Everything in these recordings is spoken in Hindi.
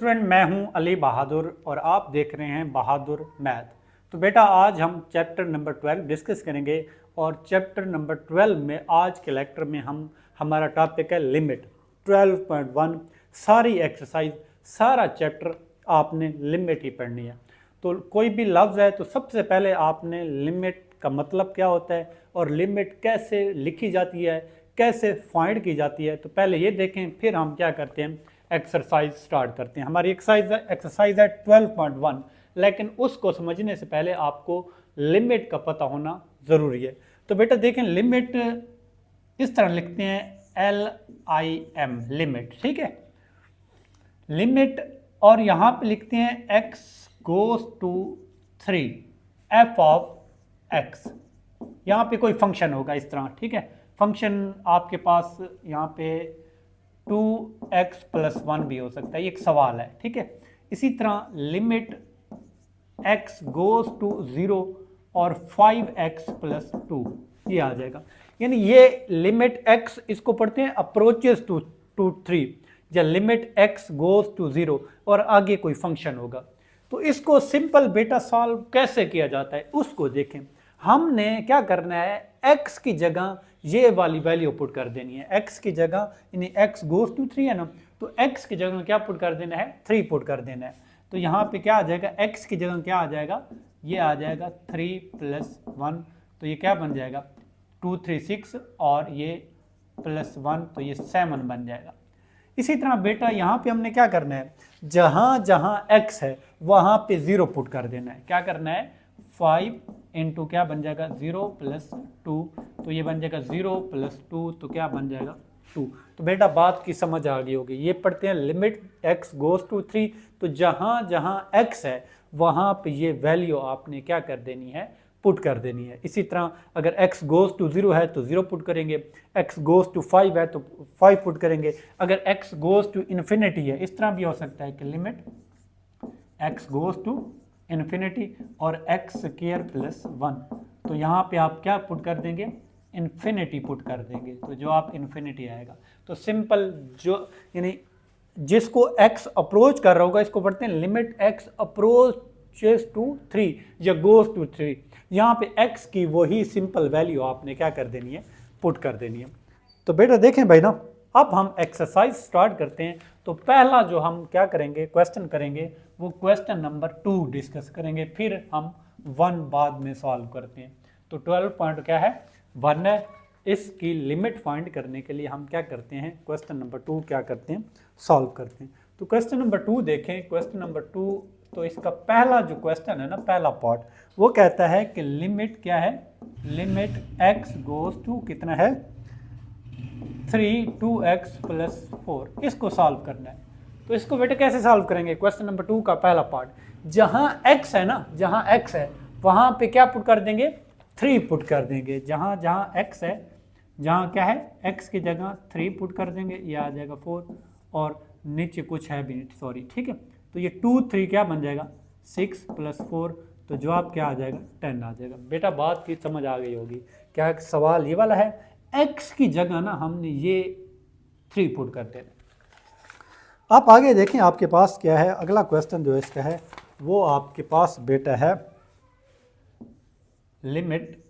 स्टूडेंट, मैं हूं अली बहादुर और आप देख रहे हैं बहादुर मैथ। तो बेटा आज हम चैप्टर नंबर 12 डिस्कस करेंगे और चैप्टर नंबर 12 में आज के लेक्चर में हमारा टॉपिक है लिमिट 12.1। सारी एक्सरसाइज सारा चैप्टर आपने लिमिट ही पढ़नी है। तो कोई भी लफ्ज़ है तो सबसे पहले आपने लिमिट का मतलब क्या होता है और लिमिट कैसे लिखी जाती है, कैसे फाइंड की जाती है, तो पहले ये देखें, फिर हम क्या करते हैं एक्सरसाइज स्टार्ट करते हैं। हमारी एक्सरसाइज है 12.1, लेकिन उसको समझने से पहले आपको लिमिट का पता होना ज़रूरी है। तो बेटा देखें, लिमिट इस तरह लिखते हैं LIM लिमिट, ठीक है, लिमिट। और यहाँ पे लिखते हैं x goes to 3 f of x। यहाँ पे कोई फंक्शन होगा इस तरह, ठीक है, फंक्शन आपके पास यहाँ पे 2x + 1 भी हो सकता है, ये एक सवाल है, ठीक है। इसी तरह लिमिट x गोज टू 0 और 5x + 2 ये आ जाएगा। यानी ये लिमिट x, इसको पढ़ते हैं अप्रोचेस टू 3, या लिमिट x गोज टू 0 और आगे कोई फंक्शन होगा। तो इसको सिंपल बेटा सॉल्व कैसे किया जाता है उसको देखें। हमने क्या करना है, x की जगह ये वाली वैल्यू पुट कर देनी है। x की जगह यानी x गोज टू 3 है ना, तो x की जगह क्या पुट कर देना है, 3 पुट कर देना है। तो यहाँ पे क्या आ जाएगा, x की जगह क्या आ जाएगा, ये आ जाएगा 3 + 1, तो ये क्या बन जाएगा 2 3 6 और ये +1 तो ये 7 बन जाएगा। इसी तरह बेटा यहाँ पे हमने क्या करना है, जहाँ जहाँ x है वहाँ पे 0 पुट कर देना है। क्या करना है, 5 इंटू क्या बन जाएगा 0 + 2, तो ये बन जाएगा 0 + 2 तो क्या बन जाएगा 2। तो बेटा बात की समझ आ गई होगी। ये पढ़ते हैं लिमिट x गोज टू 3, तो जहाँ जहाँ x है वहाँ पे ये वैल्यू आपने क्या कर देनी है, पुट कर देनी है। इसी तरह अगर x गोज टू 0 है तो 0 पुट करेंगे, x गोज टू 5 है तो 5 पुट करेंगे। अगर x गोज टू इन्फिनिटी है, इस तरह भी हो सकता है कि limit x goes to infinity और x² + 1, तो यहाँ पे आप क्या पुट कर देंगे, इन्फिनिटी पुट कर देंगे, तो जो आप इन्फिनिटी आएगा। तो सिंपल जो यानी जिसको x अप्रोच कर रहा होगा इसको पढ़ते हैं लिमिट x अप्रोचेस टू 3 या गोज टू 3। यहाँ पे x की वही सिंपल वैल्यू आपने क्या कर देनी है, पुट कर देनी है। तो बेटा देखें भाई ना, अब हम एक्सरसाइज स्टार्ट करते हैं। तो पहला जो हम क्या करेंगे, क्वेश्चन करेंगे, वो क्वेश्चन नंबर 2 डिस्कस करेंगे, फिर हम 1 बाद में सॉल्व करते हैं। तो 12 पॉइंट क्या है, 1 है। इसकी लिमिट फाइंड करने के लिए हम क्या करते हैं, क्वेश्चन नंबर 2 क्या करते हैं, सॉल्व करते हैं। तो क्वेश्चन नंबर 2 देखें, क्वेश्चन नंबर 2, तो इसका पहला जो क्वेश्चन है ना, पहला पार्ट, वो कहता है कि लिमिट क्या है, लिमिट x गोज टू कितना है 3 2x + 4, इसको सॉल्व करना है। तो इसको बेटा कैसे सॉल्व करेंगे, क्वेश्चन नंबर 2 का पहला पार्ट, जहां x है ना, जहां x है वहां पे क्या पुट कर देंगे, 3 पुट कर देंगे। जहां जहां x है, जहां क्या है, x की जगह 3 पुट कर देंगे, ये आ जाएगा 4 और नीचे कुछ है भी नहीं, सॉरी, ठीक है। तो ये 2 3 क्या बन जाएगा 6 + 4, तो जवाब क्या आ जाएगा 10 आ जाएगा। बेटा बात की समझ आ गई होगी। क्या सवाल ये वाला है, x की जगह ना हमने ये 3 पुट कर देना। आप आगे देखें, आपके पास क्या है, अगला क्वेश्चन जो इसका है वो आपके पास बेटा है लिमिट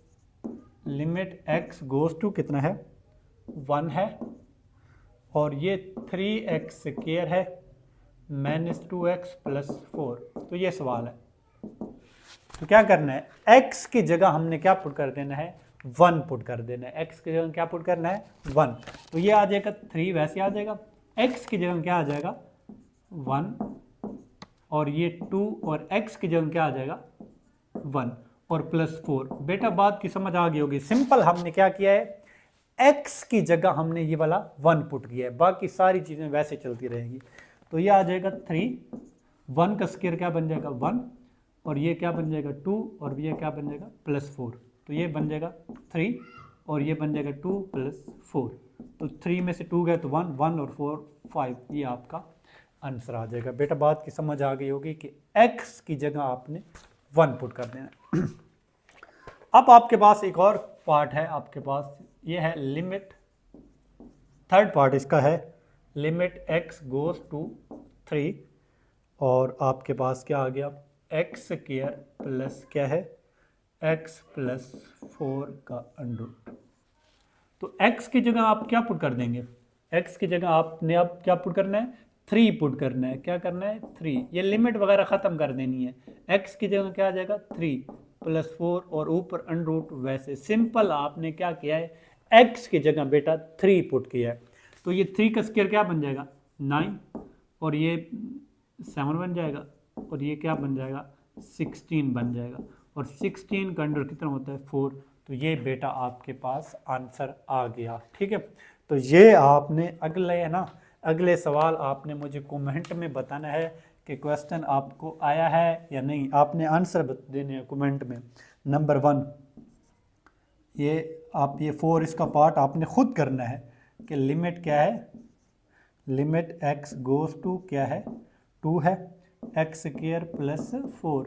x गोज टू कितना है 1 है और ये 3x² है -2x + 4, तो ये सवाल है। तो क्या करना है, x की जगह हमने क्या पुट कर देना है, 1 पुट कर देना है। x की जगह क्या पुट करना है 1, तो ये आ जाएगा 3, वैसे आ जाएगा। x की जगह क्या आ जाएगा 1 और ये 2 और x की जगह क्या आ जाएगा 1 और +4। बेटा बात की समझ आ गई होगी। सिंपल हमने क्या किया है, x की जगह हमने ये वाला 1 पुट किया है, बाकी सारी चीज़ें वैसे चलती रहेंगी। तो ये आ जाएगा 3, 1 का स्क्वायर क्या बन जाएगा 1 और ये क्या बन जाएगा 2 और ये क्या बन जाएगा +4, तो ये बन जाएगा 3 और ये बन जाएगा 2 + 4, तो 3 में से 2 गए तो 1 1 और 4 5, ये आपका आंसर आ जाएगा। बेटा बात की समझ आ गई होगी कि x की जगह आपने 1 पुट कर देना। अब आपके पास एक और पार्ट है, आपके पास ये है लिमिट, थर्ड पार्ट इसका है लिमिट x गोज टू 3 और आपके पास क्या आ गया, एक्स स्क्वायर प्लस क्या है, एक्स प्लस 4 का अंडर। तो x की जगह आप क्या पुट कर देंगे, x की जगह आपने अब क्या पुट करना है, 3 पुट करना है। क्या करना है, 3। ये लिमिट वगैरह ख़त्म कर देनी है। x की जगह क्या आ जाएगा, 3 प्लस 4 और ऊपर अंडर रूट। वैसे सिंपल आपने क्या किया है, x की जगह बेटा 3 पुट किया है। तो ये 3 का स्क्वायर क्या बन जाएगा, 9, और ये 7 बन जाएगा, और ये क्या बन जाएगा, 16 बन जाएगा। और 16 का अंडर कितना होता है, 4। तो ये बेटा आपके पास आंसर आ गया। ठीक है, तो ये आपने अगले है ना, अगले सवाल आपने मुझे कमेंट में बताना है कि क्वेश्चन आपको आया है या नहीं। आपने आंसर देने हैं कमेंट में। नंबर 1 ये आप ये 4 इसका पार्ट आपने खुद करना है कि लिमिट क्या है, लिमिट x गोज टू क्या है, 2 है, एक्स स्क्वायर प्लस 4।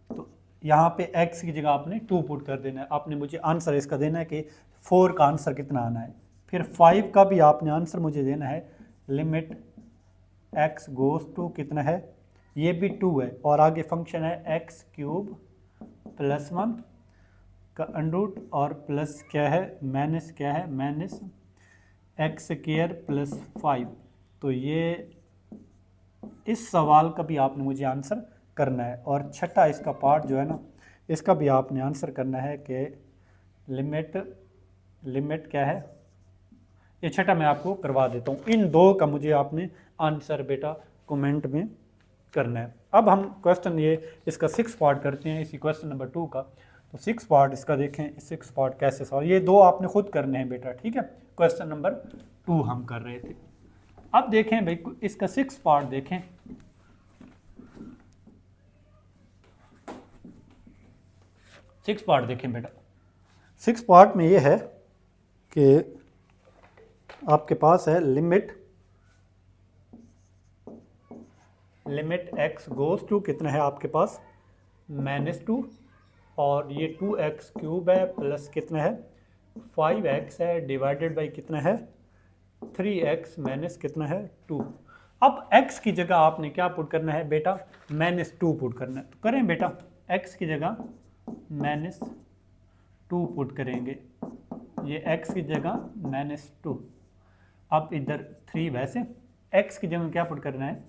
तो यहाँ पे x की जगह आपने 2 पुट कर देना है। आपने मुझे आंसर इसका देना है कि 4 का आंसर कितना आना है। फिर 5 का भी आपने आंसर मुझे देना है। लिमिट x गोज टू कितना है, ये भी 2 है, और आगे फंक्शन है एक्स क्यूब प्लस 1 का अंडर रूट, और प्लस क्या है, माइनस क्या है, माइनस एक्स स्क्वायर प्लस 5। तो ये इस सवाल का भी आपने मुझे आंसर करना है। और छठा इसका पार्ट जो है ना, इसका भी आपने आंसर करना है कि लिमिट क्या है। ये छठा मैं आपको करवा देता हूँ। इन 2 का मुझे आपने आंसर बेटा कमेंट में करना है। अब हम क्वेश्चन ये इसका 6 पार्ट करते हैं, इसी क्वेश्चन नंबर 2 का। तो 6 पार्ट इसका देखें, 6 पार्ट कैसे सॉल्व, ये 2 आपने खुद करने हैं बेटा। ठीक है, क्वेश्चन नंबर 2 हम कर रहे थे। अब देखें भाई इसका 6 पार्ट देखें। सिक्स पार्ट देखें बेटा। 6 पार्ट में ये है कि आपके पास है लिमिट x गोज टू कितना है आपके पास, -2, और ये 2x क्यूब है प्लस कितना है, 5x है, डिवाइडेड बाई कितना है, 3x माइनस कितना है, 2। अब x की जगह आपने क्या पुट करना है बेटा, -2 पुट करना है। तो करें बेटा, x की जगह -2 पुट करेंगे। ये x की जगह -2। अब इधर 3, वैसे x की जगह क्या पुट करना है,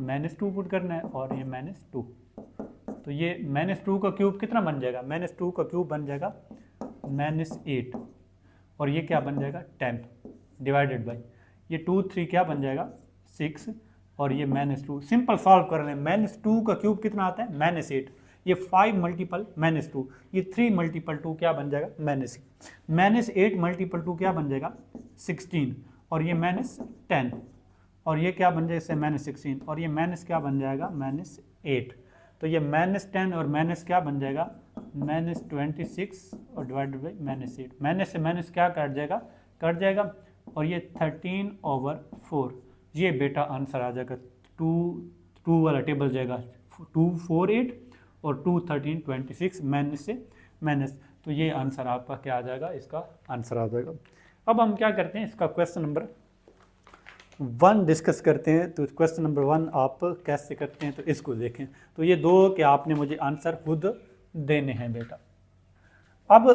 -2 पुट करना है, और ये -2। तो ये -2 का क्यूब कितना बन जाएगा, -2 का क्यूब बन जाएगा -8, और ये क्या बन जाएगा 10, डिवाइडेड बाई ये 2 3 क्या बन जाएगा 6, और ये -2। सिंपल सॉल्व कर रहे हैं। -2 का क्यूब कितना आता है, -8। ये 5 मल्टीपल -2, ये 3 मल्टीपल 2 क्या बन जाएगा, -8 मल्टीपल 2 क्या बन जाएगा 16, और ये -10, और ये क्या बन जाएगा -16, और ये माइनस क्या बन जाएगा -8। तो ये -10 और माइनस क्या बन जाएगा -26, और डिवाइडेड बाई -8। माइनस से माइनस क्या कट जाएगा, और ये 13/4। ये बेटा आंसर आ जाएगा। 2 वाला टेबल जाएगा 2 4 8 और 2 13 26, माइनस से माइनस। तो ये आंसर आपका क्या आ जाएगा, इसका आंसर आ जाएगा। अब हम क्या करते हैं, इसका क्वेश्चन नंबर 1 डिस्कस करते हैं। तो क्वेश्चन नंबर 1 आप कैसे करते हैं, तो इसको देखें। तो ये 2 के आपने मुझे आंसर खुद देने हैं बेटा। अब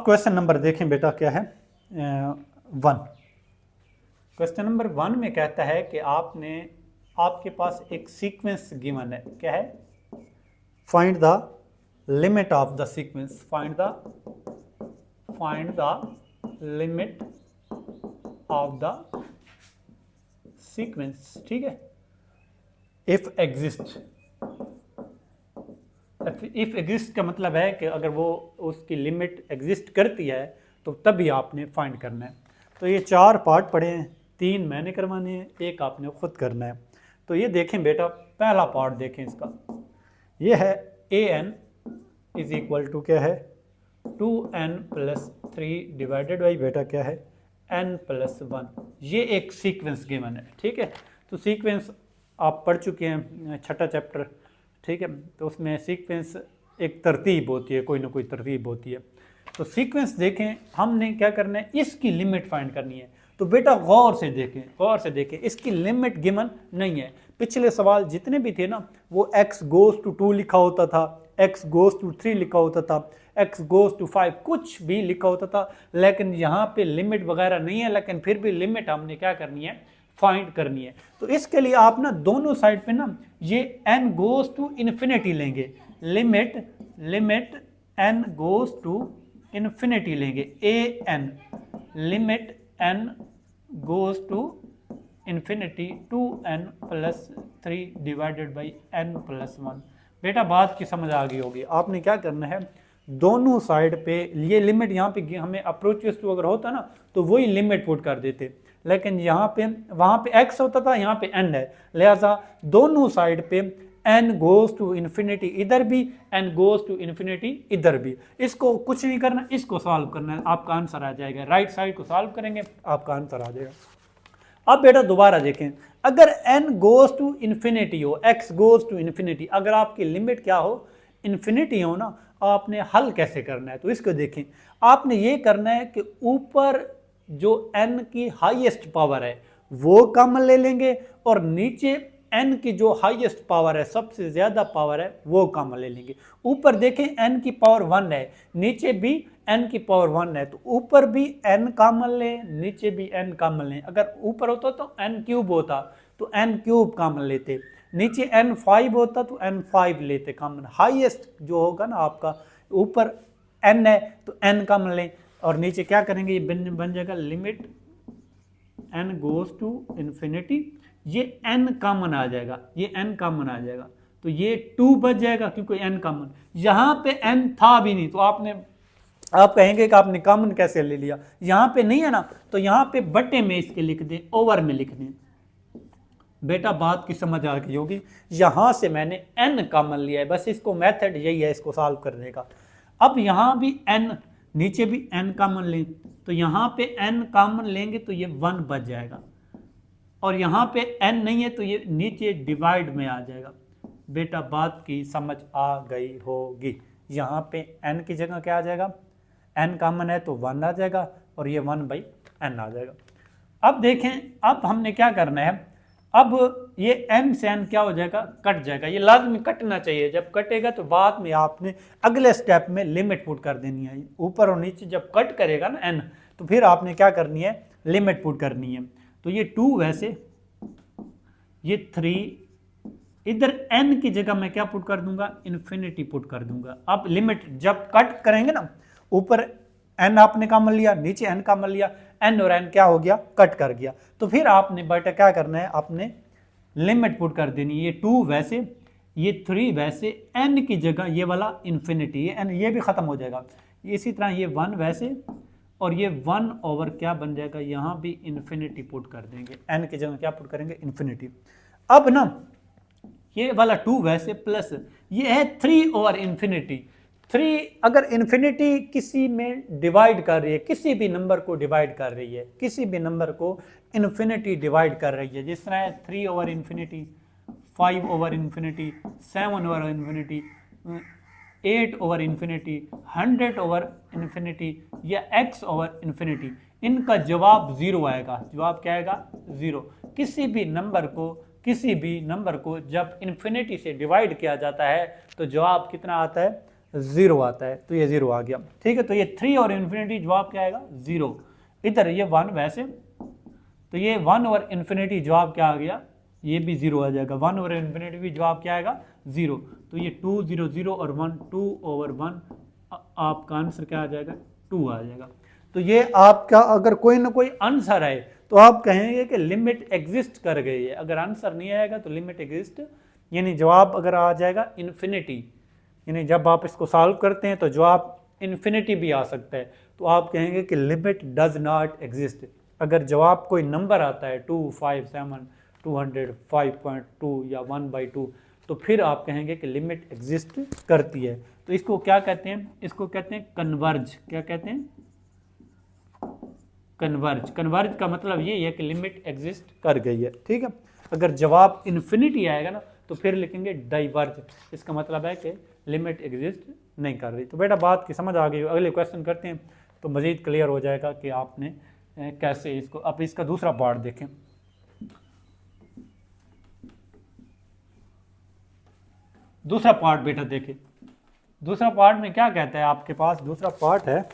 क्वेश्चन नंबर देखें बेटा, क्या है 1। क्वेश्चन नंबर 1 में कहता है कि आपके पास एक सीक्वेंस गिवन है। क्या है, find the limit of the sequence, find the limit of the sequence. ठीक है, इफ एग्जिस्ट का मतलब है कि अगर वो उसकी लिमिट एग्जिस्ट करती है तो तभी आपने फाइंड करना है। तो ये 4 पार्ट पड़े हैं, 3 मैंने करवाने हैं, 1 आपने खुद करना है। तो ये देखें बेटा, पहला पार्ट देखें इसका। ये है an इज इक्वल टू क्या है 2n प्लस 3 डिवाइडेड बाई बेटा क्या है n प्लस 1। ये एक सीक्वेंस गिवन है। ठीक है, तो सीक्वेंस आप पढ़ चुके हैं, छठा चैप्टर। ठीक है, तो उसमें सीक्वेंस एक तरतीब होती है, कोई ना कोई तरतीब होती है। तो सीक्वेंस देखें, हमने क्या करना है, इसकी लिमिट फाइंड करनी है। तो बेटा गौर से देखें, इसकी लिमिट गिवन नहीं है। पिछले सवाल जितने भी थे ना, वो x गोज टू 2 लिखा होता था, x गोज टू 3 लिखा होता था, x गोज टू 5 कुछ भी लिखा होता था, लेकिन यहाँ पे लिमिट वगैरह नहीं है। लेकिन फिर भी लिमिट हमने क्या करनी है, फाइंड करनी है। तो इसके लिए आप ना दोनों साइड पे ना ये n गोज टू इन्फिनिटी लेंगे, limit n goes to infinity लेंगे, an limit n goes to infinity 2n plus 3 divided by n plus 1। बेटा बात की समझ आ गई होगी। आपने क्या करना है, दोनों साइड पे ये लिमिट, यहाँ पे हमें अप्रोचेस टू अगर होता ना तो वही लिमिट पुट कर देते, लेकिन यहाँ पे वहाँ पे x होता था, यहाँ पे n है, लिहाजा दोनों साइड पे n गोज टू इन्फिनिटी इधर भी, n गोज टू इन्फिनिटी इधर भी। इसको कुछ नहीं करना, इसको सॉल्व करना है, आपका आंसर आ जाएगा। राइट साइड को सॉल्व करेंगे, आपका आंसर आ जाएगा। अब बेटा दोबारा देखें, अगर n गोज टू इन्फिनिटी हो, x गोज टू इन्फिनिटी, अगर आपकी लिमिट क्या हो, इन्फिनिटी हो ना, आपने हल कैसे करना है। तो इसको देखें, आपने ये करना है कि ऊपर जो n की हाईएस्ट पावर है वो कॉमन ले लेंगे, और नीचे n की जो हाईएस्ट पावर है, सबसे ज़्यादा पावर है, वो कॉमन ले लेंगे। ऊपर देखें n की पावर 1 है, नीचे भी n की पावर 1 है, तो ऊपर भी n कॉमन लें, नीचे भी n कॉमन लें। अगर ऊपर होता तो n क्यूब होता तो n क्यूब कॉमन लेते, नीचे n 5 होता तो n 5 लेते कॉमन। हाईएस्ट जो होगा ना आपका, ऊपर n है तो n कॉमन लें, और नीचे क्या करेंगे, ये बन जाएगा limit n goes to infinity, ये n कॉमन आ जाएगा, ये n कॉमन आ जाएगा, तो ये 2 बच जाएगा क्योंकि n कॉमन। यहाँ पे n था भी नहीं, तो आप कहेंगे कि आपने कॉमन कैसे ले लिया, यहाँ पे नहीं है ना, तो यहाँ पे बटे में इसके लिख दें, ओवर में लिख दें। बेटा बात की समझ आ गई होगी, यहाँ से मैंने n कॉमन लिया है, बस इसको मेथड यही है इसको सॉल्व करने का। अब यहाँ भी n, नीचे भी n कॉमन लें, तो यहाँ पे n कॉमन लेंगे तो ये 1 बच जाएगा, और यहाँ पे n नहीं है तो ये नीचे डिवाइड में आ जाएगा। बेटा बात की समझ आ गई होगी। यहाँ पे n की जगह क्या आ जाएगा, n कॉमन है तो 1 आ जाएगा, और ये 1/n आ जाएगा। अब देखें, अब हमने क्या करना है, अब ये n से n क्या हो जाएगा, कट जाएगा। ये लाजमी कटना चाहिए, जब कटेगा तो बाद में आपने अगले स्टेप में लिमिट पुट कर देनी है। ऊपर और नीचे जब कट करेगा ना n, तो फिर आपने क्या करनी है, लिमिट पुट करनी है। तो ये 2 वैसे, ये 3, इधर n की जगह मैं क्या पुट कर दूंगा, इन्फिनिटी पुट कर दूंगा। अब लिमिट जब कट करेंगे ना, ऊपर n आपने कॉमन लिया, नीचे n कॉमन लिया, n और n क्या हो गया, कट कर गया। तो फिर आपने बेटा क्या करना है, आपने लिमिट पुट कर देनी। ये 2 वैसे, ये 3 वैसे, n की जगह ये वाला इन्फिनिटी, ये n ये भी ख़त्म हो जाएगा। इसी तरह ये 1 वैसे, और ये 1 ओवर क्या बन जाएगा, यहाँ भी इन्फिनिटी पुट कर देंगे, n की जगह क्या पुट करेंगे, इन्फिनिटी। अब ना ये वाला 2 वैसे प्लस ये है 3 ओवर इन्फिनिटी। 3 अगर इन्फिनिटी किसी में डिवाइड कर रही है, किसी भी नंबर को डिवाइड कर रही है, किसी भी नंबर को इन्फिनिटी डिवाइड कर रही है, जिस तरह 3 over infinity, 5 over infinity, 7 over infinity, 8 over infinity, 100 over infinity, या x ओवर इन्फिनिटी, इनका जवाब 0 आएगा। जवाब क्या आएगा, 0। किसी भी नंबर को जब इन्फिनिटी से डिवाइड किया जाता है तो जवाब कितना आता है, 0 आता है। तो ये 0 आ गया, ठीक है। तो ये 3 और इन्फिनिटी जवाब क्या आएगा, 0। इधर ये 1 वैसे, तो ये 1 ओवर इन्फिनिटी जवाब क्या आ गया, ये भी 0 आ जाएगा। 1 ओवर इन्फिनिटी भी जवाब क्या आएगा, 0। तो ये 2 0 0 और 1, 2 ओवर 1, आपका आंसर क्या आ जाएगा, 2 आ जाएगा। तो ये आपका अगर कोई ना कोई आंसर है तो आप कहेंगे कि लिमिट एग्जिस्ट कर गई है। अगर आंसर नहीं आएगा तो लिमिट एग्जिस्ट, यानी जवाब अगर आ जाएगा इन्फिनिटी, यानी जब आप इसको सॉल्व करते हैं तो जवाब इन्फिनिटी भी आ सकता है, तो आप कहेंगे कि लिमिट डज नॉट एग्जिस्ट। अगर जवाब कोई नंबर आता है 2 5 7 200 5.2 या 1/2, तो फिर आप कहेंगे कि लिमिट एग्जिस्ट करती है। तो इसको क्या कहते हैं, इसको कहते हैं कन्वर्ज। क्या कहते हैं, कन्वर्ज। कन्वर्ज का मतलब ये है कि लिमिट एग्जिस्ट कर गई है, ठीक है। अगर जवाब इन्फिनिटी आएगा ना तो फिर लिखेंगे डाइवर्ज, इसका मतलब है कि लिमिट एग्जिस्ट नहीं कर रही। तो बेटा बात की समझ आ गई। अगले क्वेश्चन करते हैं तो मज़ीद क्लियर हो जाएगा कि आपने कैसे इसको। अब इसका दूसरा पार्ट देखें। दूसरा पार्ट बेटा देखें, दूसरा पार्ट में क्या कहता है आपके पास। दूसरा पार्ट है,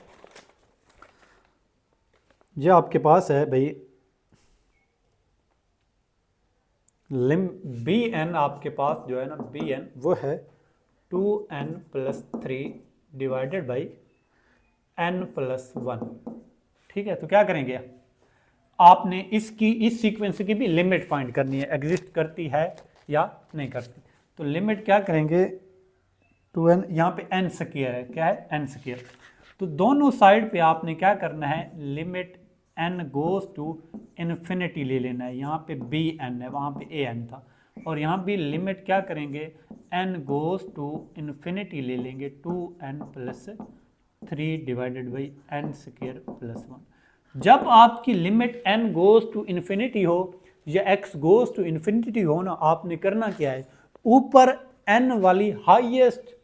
ये आपके पास है भाई लिम बी एन, आपके पास जो है ना बी एन वो है 2n+3 डिवाइडेड बाई n+1। ठीक है, तो क्या करेंगे, आपने इसकी इस सीक्वेंस की भी लिमिट फाइंड करनी है, एग्जिस्ट करती है या नहीं करती। तो लिमिट क्या करेंगे, 2n, यहाँ पे n स्क्वायर है, क्या है n स्क्वायर। तो दोनों साइड पे आपने क्या करना है, limit n goes to infinity ले लेना है। यहाँ पे बी एन है, वहाँ पे ए एन था, और यहाँ भी लिमिट क्या करेंगे, n गोज टू इन्फिनिटी ले लेंगे, 2n+3 डिवाइडेड बाई n²+1। जब आपकी limit n goes to infinity हो या x गोज टू इन्फिनिटी हो ना, आपने करना क्या है, ऊपर n वाली हाईएस्ट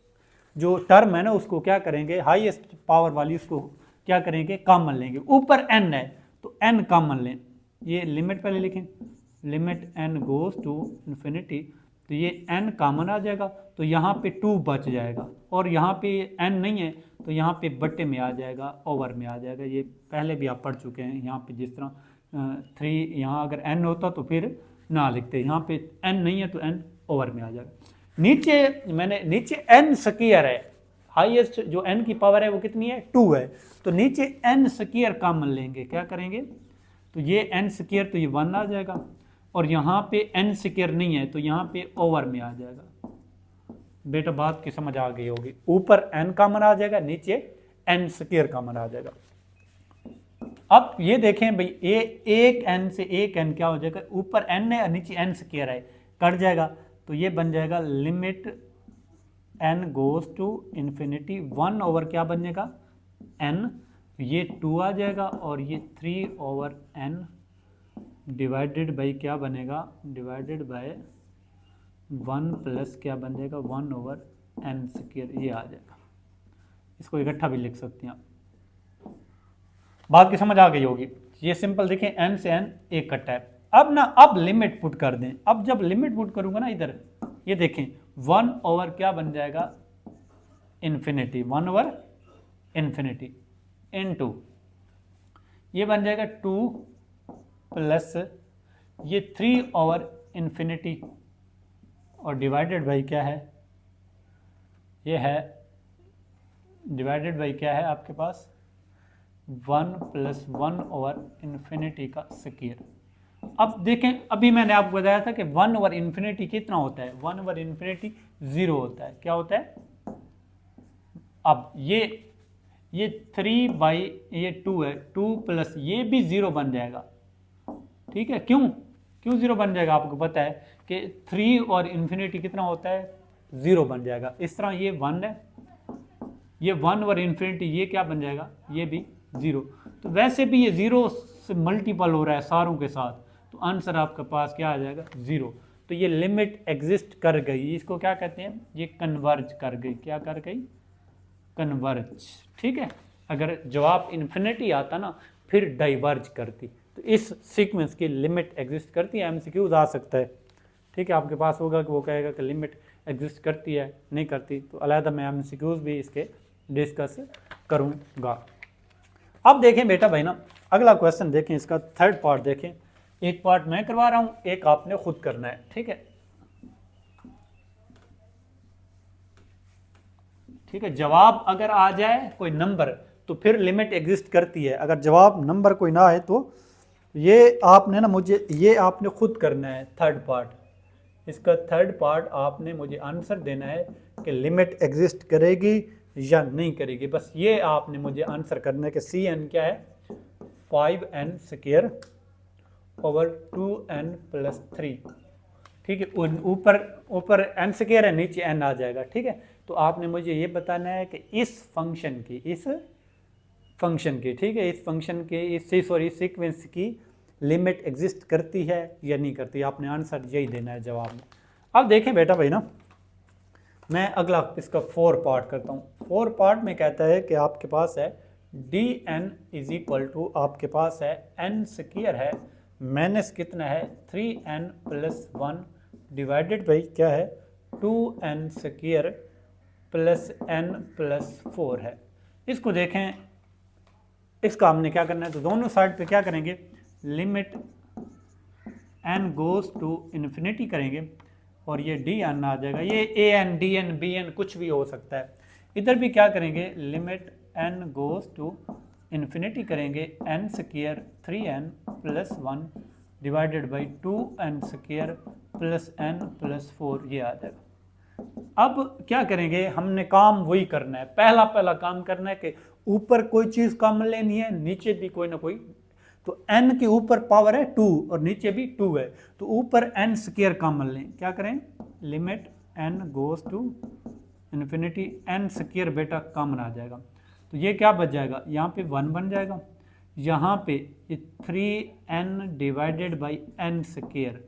जो टर्म है ना उसको क्या करेंगे, हाईएस्ट पावर वाली उसको क्या करेंगे, कॉमन लेंगे। ऊपर n है तो n कॉमन लें। ये लिमिट पहले लिखें, limit n goes to infinity, तो ये n कॉमन आ जाएगा, तो यहाँ पे 2 बच जाएगा, और यहाँ पे n नहीं है तो यहाँ पे बट्टे में आ जाएगा, ओवर में आ जाएगा। ये पहले भी आप पढ़ चुके हैं। यहाँ पे जिस तरह 3 यहाँ अगर n होता तो फिर ना लिखते, यहाँ पे n नहीं है तो n ओवर में आ जाएगा। नीचे n स्क्वायर है, हाईएस्ट जो n की पावर है वो कितनी है, 2 है, तो नीचे n स्क्वायर कॉमन लेंगे। क्या करेंगे, तो ये n स्क्वायर तो ये 1 आ जाएगा, और यहाँ पे n स्क्वायर नहीं है तो यहाँ पे ओवर में आ जाएगा। बेटा बात की समझ आ गई होगी। ऊपर n कॉमन आ जाएगा, नीचे n स्क्वायर कॉमन आ जाएगा। अब ये देखें भाई, एक n से एक n क्या हो जाएगा, ऊपर n है और नीचे n स्क्वायर है, कट जाएगा, तो ये बन जाएगा limit n goes to infinity 1 over क्या बन जाएगा n, ये 2 आ जाएगा, और ये 3/n डिवाइडेड बाई क्या बनेगा, डिवाइडेड बाय 1 प्लस क्या बन जाएगा, 1/n², ये आ जाएगा। इसको इकट्ठा भी लिख सकते हैं आप। बात की समझ आ गई होगी। ये सिंपल देखें, n से n एक कट्टा है। अब लिमिट पुट कर दें। अब जब लिमिट पुट करूंगा ना इधर, ये देखें 1 ओवर क्या बन जाएगा, इन्फिनिटी, 1 ओवर इन्फिनिटी इनटू ये बन जाएगा 2 प्लस ये 3 ओवर इन्फिनिटी, और डिवाइडेड बाई क्या है, ये है डिवाइडेड बाई क्या है आपके पास 1 + 1 ओवर इन्फिनिटी का स्क्वायर। अब देखें, अभी मैंने आपको बताया था कि 1 ओवर इन्फिनिटी कितना होता है, 1 ओवर इन्फिनिटी 0 होता है। क्या होता है, अब ये 3 बाई ये 2 है, 2 प्लस ये भी 0 बन जाएगा। ठीक है, क्यों 0 बन जाएगा, आपको पता है कि 3 और इन्फिनिटी कितना होता है, 0 बन जाएगा। इस तरह ये 1 है, ये 1 और इन्फिनिटी ये क्या बन जाएगा, ये भी 0। तो वैसे भी ये 0 से मल्टीपल हो रहा है सारों के साथ, तो आंसर आपके पास क्या आ जाएगा, 0। तो ये लिमिट एग्जिस्ट कर गई, इसको क्या कहते हैं, ये कन्वर्ज कर गई। क्या कर गई, कन्वर्ज। ठीक है, अगर जवाब इन्फिनिटी आता ना फिर डाइवर्ज करती। तो इस सीक्वेंस की लिमिट एग्जिस्ट करती है, एमसीक्यूज आ सकता है। ठीक है, आपके पास होगा कि वो कहेगा कि लिमिट एग्जिस्ट करती है नहीं करती, तो अलहदा मैं एमसीक्यूज भी इसके डिस्कस करूँगा। अब देखें बेटा भाई ना, अगला क्वेश्चन देखें, इसका थर्ड पार्ट देखें। एक पार्ट मैं करवा रहा हूँ, एक आपने खुद करना है। ठीक है, ठीक है, जवाब अगर आ जाए कोई नंबर तो फिर लिमिट एग्जिस्ट करती है। अगर जवाब नंबर कोई ना आए तो ये आपने ना मुझे ये आपने खुद करना है थर्ड पार्ट। इसका थर्ड पार्ट आपने मुझे आंसर देना है कि लिमिट एग्जिस्ट करेगी या नहीं करेगी। बस ये आपने मुझे आंसर करना है कि सी एन क्या है, 5n² ओवर 2n+3। ठीक है, ऊपर n² है, नीचे n आ जाएगा। ठीक है, तो आपने मुझे ये बताना है कि इस फंक्शन की ठीक है, इस फंक्शन के इस सीक्वेंस की लिमिट एग्जिस्ट करती है या नहीं करती। आपने आंसर यही देना है जवाब में। अब देखें बेटा भाई ना, मैं अगला इसका 4 पार्ट करता हूँ। 4 पार्ट में कहता है कि आपके पास है D N is equal to, आपके पास है एन स्क्वायर है माइनस कितना है 3n प्लस 1 डिवाइडेड बाई क्या है 2n square plus n plus 4 है। इसको देखें, इसका हमने क्या करना है, तो दोनों साइड पे क्या करेंगे, limit n goes to infinity करेंगे और ये डी एन आ जाएगा। ये A N D N B N कुछ भी हो सकता है। इधर भी क्या करेंगे, limit n goes to infinity करेंगे n square 3n plus 1 divided by 2n square plus n plus 4, ये आ जाएगा। अब क्या करेंगे, हमने काम वही करना है, पहला काम करना है कि ऊपर कोई चीज़ कॉमन लेनी है, नीचे भी कोई ना कोई। तो n के ऊपर पावर है 2 और नीचे भी 2 है, तो ऊपर n स्क्वायर कॉमन लें। क्या करें, limit n goes to infinity n square बेटा कॉमन आ जाएगा। तो ये क्या बच जाएगा, यहाँ पे 1 बन जाएगा, यहाँ पे 3n divided by n square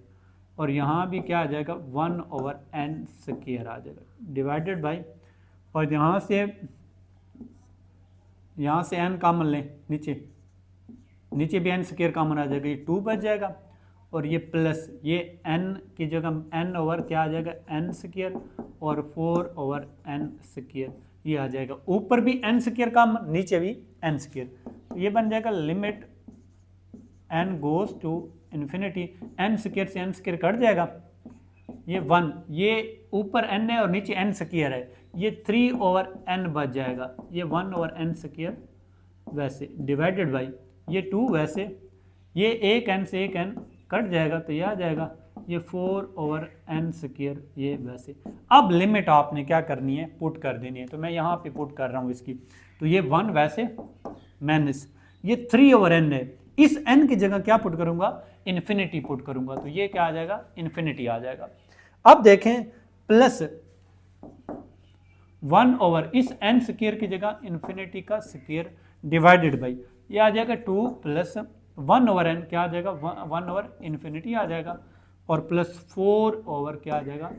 और यहाँ भी क्या आ जाएगा 1 ओवर n स्क्वायर आ जाएगा डिवाइडेड बाई, और यहाँ से n कॉमन लें, नीचे भी n स्क्वायर कॉमन आ जाएगा, ये 2 बच जाएगा और ये प्लस ये n की जगह n ओवर क्या आ जाएगा n स्क्वायर और 4 ओवर n स्क्वायर, ये आ जाएगा। ऊपर भी n स्क्वायर कॉमन, नीचे भी n स्क्वायर, तो ये बन जाएगा limit n goes to infinity, n square से n स्क्वायर कट जाएगा, ये 1, ये ऊपर n है और नीचे n स्क्वायर है, ये 3 ओवर n बच जाएगा, ये 1 ओवर n स्क्वायर वैसे डिवाइडेड बाई ये 2 वैसे, ये एक n से एक n कट जाएगा, तो ये आ जाएगा ये 4 ओवर n स्क्वायर, ये वैसे। अब लिमिट आपने क्या करनी है, पुट कर देनी है, तो मैं यहाँ पे पुट कर रहा हूँ इसकी, तो ये 1 वैसे माइनस ये 3 ओवर n है, इस n की जगह क्या पुट करूँगा, इन्फिनिटी पुट करूँगा, तो ये क्या आ जाएगा, इन्फिनिटी आ जाएगा। अब देखें प्लस 1 ओवर इस n स्क्वायर की जगह इन्फिनिटी का स्क्वायर डिवाइडेड बाई ये आ जाएगा 2 प्लस 1 ओवर n क्या आ जाएगा 1 ओवर इन्फिनिटी आ जाएगा और प्लस 4 ओवर क्या आ जाएगा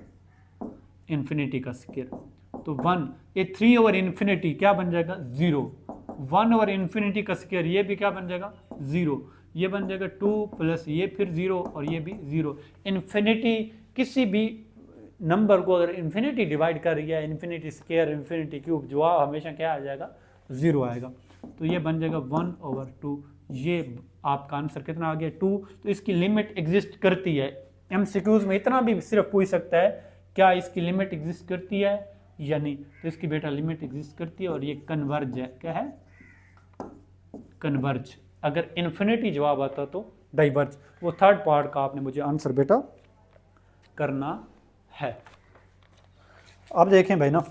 इन्फिनिटी का स्क्वायर, तो 1, ये 3 ओवर इन्फिनिटी क्या बन जाएगा 0, 1 ओवर इन्फिनिटी का स्क्वायर ये भी क्या बन जाएगा 0, ये बन जाएगा 2 प्लस ये फिर 0 और ये भी 0। इन्फिनिटी किसी भी नंबर को अगर इन्फिनिटी डिवाइड कर रही है, इन्फिनिटी स्क्वायर इन्फिनिटी क्यूब, जवाब हमेशा क्या आ जाएगा 0 आएगा, तो ये बन जाएगा 1 ओवर 2, ये आपका आंसर कितना आ गया 2। तो इसकी लिमिट एग्जिस्ट करती है, एमसीक्यूज में इतना भी सिर्फ पूछ सकता है क्या इसकी लिमिट एग्जिस्ट करती है या नहीं, तो इसकी बेटा लिमिट एग्जिस्ट करती है और ये कन्वर्ज है, क्या है कन्वर्ज। अगर इन्फिनिटी जवाब आता तो डाइवर्ज। वो 3rd पार्ट का आपने मुझे आंसर बेटा करना है। अब देखें भाई ना,